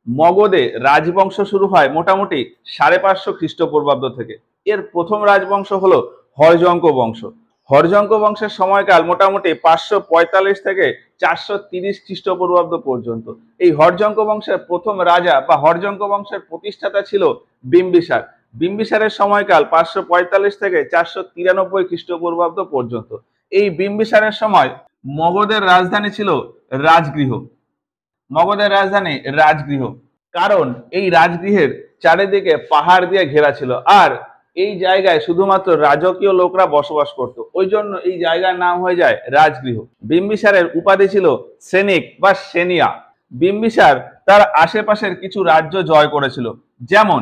মগধে রাজবংশ শুরু হয় মোটামুটি 550 খ্রিস্টপূর্বাব্দ থেকে। এর প্রথম রাজবংশ হলো হর্যঙ্ক বংশ। হর্যঙ্ক বংশের সময়কাল মোটামুটি 545 থেকে 430 খ্রিস্টপূর্বাব্দ পর্যন্ত। এই হর্যঙ্ক বংশের প্রথম রাজা বা হর্যঙ্ক বংশের প্রতিষ্ঠাতা ছিল বিম্বিসার। বিম্বিসারের সময়কাল 545 থেকে 493 খ্রিস্টপূর্বাব্দ পর্যন্ত। এই বিম্বিসারের সময় মগধের রাজধানী ছিল রাজগৃহ। মগধের রাজধানী রাজগৃহ, কারণ এই রাজগৃহের চারিদিকে পাহাড় দিয়ে ঘেরা ছিল, আর এই জায়গায় শুধুমাত্র রাজকীয় লোকরা বসবাস করত, ওই জন্য এই জায়গার নাম হয়ে যায় রাজগৃহ। বিম্বিসারের উপাধি ছিল সেনিক বা সেনিয়া। বিম্বিসার তার আশেপাশের কিছু রাজ্য জয় করেছিল, যেমন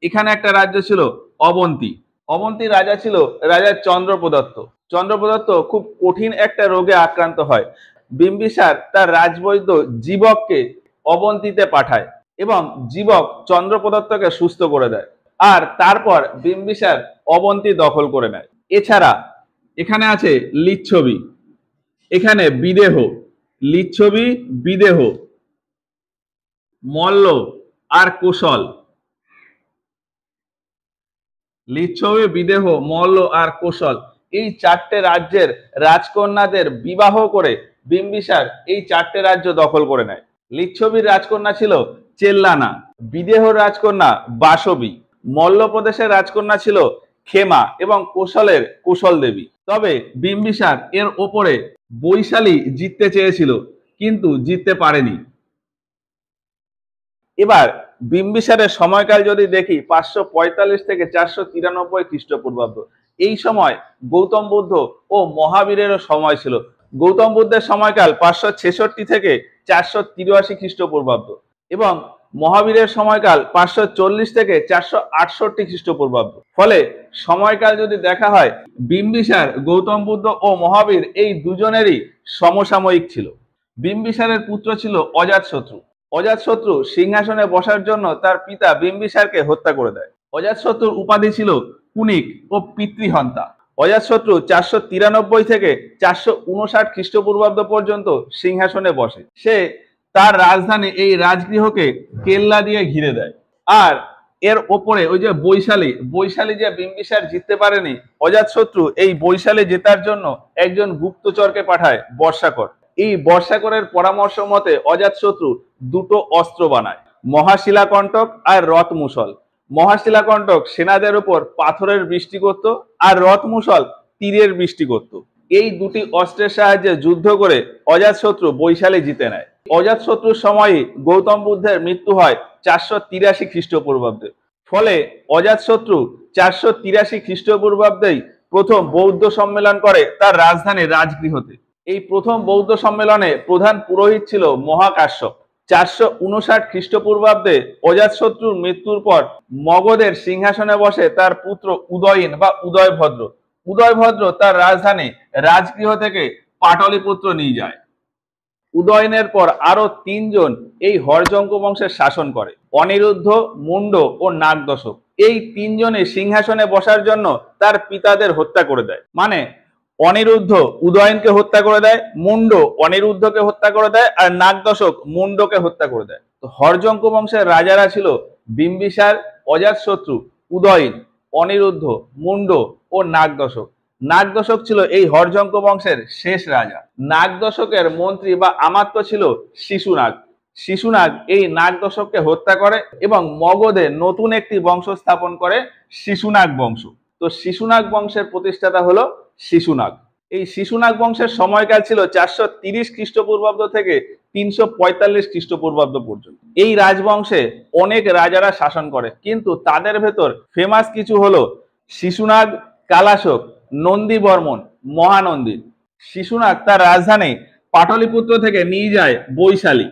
এখানে একটা রাজ্য ছিল অবন্তী। অবন্তীর রাজা ছিল রাজা চন্দ্রপ্রদত্ত। চন্দ্রপ্রদত্ত খুব কঠিন একটা রোগে আক্রান্ত হয়। বিম্বিসার তার রাজবৈদ্য জীবককে অবন্তীতে পাঠায় এবং জীবক চন্দ্রপ্রদত্তকে সুস্থ করে দেয়, আর তারপর বিম্বিসার অবন্তী দখল করে নেয়। এছাড়া এখানে আছে লিচ্ছবি, এখানে বিদেহ, লিচ্ছবি, বিদেহ, মল্ল আর কোশল। লিচ্ছবি, বিদেহ, মল্ল আর কোশল এই চারটে রাজ্যের রাজকন্যাদের বিবাহ করে বিম্বিসার এই চারটে রাজ্য দখল করে নেয়। লিচ্ছবির রাজকন্যা ছিল চেল্লানা, বিদেহর রাজকন্যা বাসবী, মল্ল প্রদেশের রাজকন্যা ছিল খেমা এবং কোশলের কোশল দেবী। তবে বিম্বিসার এর ওপরে বৈশালী জিততে চেয়েছিল, কিন্তু জিততে পারেনি। এবার বিম্বিসারের সময়কাল যদি দেখি 545 থেকে 493 খ্রিস্টপূর্বাব্দ। এই সময় গৌতম বুদ্ধ ও মহাবীরেরও সময় ছিল। গৌতম বুদ্ধের সময়কাল 566 থেকে 483 খ্রিস্টপূর্বাব্দ এবং মহাবীরের সময়কাল 540 থেকে 468 খ্রিস্টপূর্বাব্দ। ফলে সময়কাল যদি দেখা হয়, বিম্বিসার, গৌতম বুদ্ধ ও মহাবীর এই দুজনেরই সমসাময়িক ছিল। বিম্বিসারের পুত্র ছিল অজাতশত্রু। অজাতশত্রু সিংহাসনে বসার জন্য তার পিতা বিম্বিসারকে হত্যা করে দেয়। অজাতশত্রুর উপাধি ছিল কুনিক ও পিতৃহন্তা। অজাতশত্রু 493 থেকে 459 খ্রিস্টপূর্বাব্দ পর্যন্ত সিংহাসনে বসে। সে তার রাজধানী এই রাজগৃহকে কেল্লা দিয়ে ঘিরে দেয়, আর এর ওপরে ওই যে বৈশালী যে বিম্বিসার জিততে পারেনি, অজাতশত্রু এই বৈশালী জেতার জন্য একজন গুপ্তচরকে পাঠায়, বর্ষাকর। এই বর্ষাকরের পরামর্শ মতে অজাতশত্রু দুটো অস্ত্র বানায়, মহাশিলাকণ্টক আর রথমূষল। মহাশিলাকণ্টক সেনাদের উপর পাথরের বৃষ্টি করত, আর রথমূষল তীরের বৃষ্টি করত। এই দুটি অস্ত্রের সাহায্যে যুদ্ধ করে অজাতশত্রু বৈশালী জিতে নেয়। অজাতশত্রুর সময়ই গৌতম বুদ্ধের মৃত্যু হয় 483 খ্রিস্টপূর্বাব্দে। ফলে অজাতশত্রু 483 খ্রিস্টপূর্বাব্দেই প্রথম বৌদ্ধ সম্মেলন করে তার রাজধানী রাজগৃহতে। এই প্রথম বৌদ্ধ সম্মেলনে প্রধান পুরোহিত ছিল মহাকাশ্যপ। 459 খ্রিস্টপূর্বাব্দে অজাতশত্রুর মৃত্যুর পর মগধের সিংহাসনে বসে তার পুত্র উদয়ন বা উদয়ভদ্র। উদয়ভদ্র তার রাজধানী রাজগৃহ থেকে পাটলিপুত্র নিয়ে যায়। উদয়নের পর আরো 3 জন এই হর্যঙ্ক বংশের শাসন করে, অনিরুদ্ধ, মুন্ড ও নাগদশক। এই 3 জনে সিংহাসনে বসার জন্য তার পিতাদের হত্যা করে দেয়। মানে অনিরুদ্ধ উদয়নকে হত্যা করে দেয়, মুন্ড অনিরুদ্ধকে হত্যা করে দেয়, আর নাগদশক মুন্ডকে হত্যা করে দেয়। তো হর্যঙ্ক বংশের রাজারা ছিল বিম্বিসার, অজাতশত্রু, উদয়ন, অনিরুদ্ধ, মুন্ড ও নাগদশক। নাগদশক ছিল এই হর্যঙ্ক বংশের শেষ রাজা। নাগদশকের মন্ত্রী বা আমাত্য ছিল শিশুনাগ। শিশুনাগ এই নাগদশককে হত্যা করে এবং মগধে নতুন একটি বংশ স্থাপন করে, শিশুনাগ বংশ। তো শিশুনাগ বংশের প্রতিষ্ঠাতা হলো শিশুনাগ। এই শিশুনাগ বংশের সময়কাল ছিল 430 খ্রিস্টপূর্বাব্দ থেকে 345 খ্রিস্টপূর্বাব্দ পর্যন্ত। এই রাজবংশে অনেক রাজারা শাসন করে, কিন্তু তাদের ভেতর ফেমাস কিছু হলো শিশুনাগ, কালাশক, নন্দী বর্মন, মহানন্দী। শিশুনাগ তার রাজধানী পাটলিপুত্র থেকে নিয়ে যায় বৈশালী।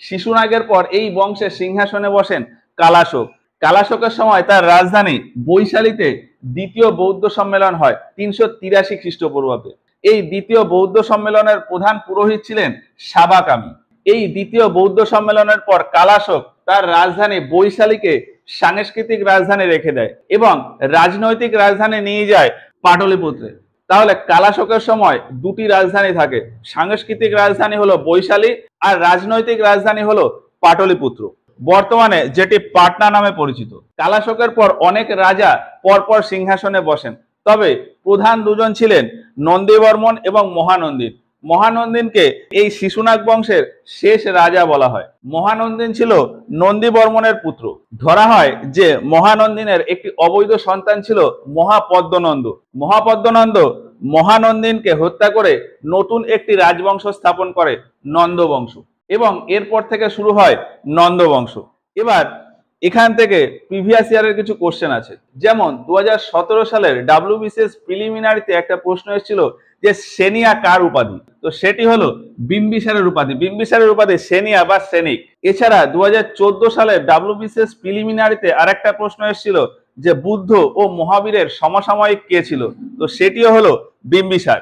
শিশুনাগের পর এই বংশের সিংহাসনে বসেন কালাশক। কালাশকের সময় তার রাজধানী বৈশালীতে দ্বিতীয় বৌদ্ধ সম্মেলন হয় 383 খ্রিস্টপূর্বাব্দে। এই দ্বিতীয় বৌদ্ধ সম্মেলনের প্রধান পুরোহিত ছিলেন সাবাকামী। এই দ্বিতীয় বৌদ্ধ সম্মেলনের পর কালাশক তার রাজধানী বৈশালীকে সাংস্কৃতিক রাজধানী রেখে দেয় এবং রাজনৈতিক রাজধানী নিয়ে যায় পাটলিপুত্রে। তাহলে কালাশকের সময় দুটি রাজধানী থাকে, সাংস্কৃতিক রাজধানী হলো বৈশালী আর রাজনৈতিক রাজধানী হলো পাটলিপুত্র, বর্তমানে যেটি পাটনা নামে পরিচিত। কালাশোকের পর অনেক রাজা পরপর সিংহাসনে বসেন, তবে প্রধান দুজন ছিলেন নন্দীবর্মন এবং মহানন্দিন। মহানন্দিনকে এই শিশুনাগ বংশের শেষ রাজা বলা হয়। মহানন্দিন ছিল নন্দীবর্মনের পুত্র। ধরা হয় যে মহানন্দিনের একটি অবৈধ সন্তান ছিল মহাপদ্মনন্দ। মহাপদ্মনন্দ মহানন্দিনকে হত্যা করে নতুন একটি রাজবংশ স্থাপন করে নন্দবংশ, এবং এরপর থেকে শুরু হয় নন্দবংশ। এবার এখান থেকে প্রিভিয়াস ইয়ারের কিছু কোশ্চেন আছে, যেমন 2017 সালের WBCS প্রিলিমিনারিতে একটা প্রশ্ন এসেছিল যে সেনিয়া কার উপাধি, তো সেটি হলো বিম্বিসারের উপাধি। বিম্বিসারের উপাধি সেনিয়া বা সেনিক। এছাড়া 2014 সালের WBCS প্রিলিমিনারিতে আরেকটা প্রশ্ন এসেছিল যে বুদ্ধ ও মহাবীরের সমসাময়িক কে ছিল, তো সেটিও হলো বিম্বিসার।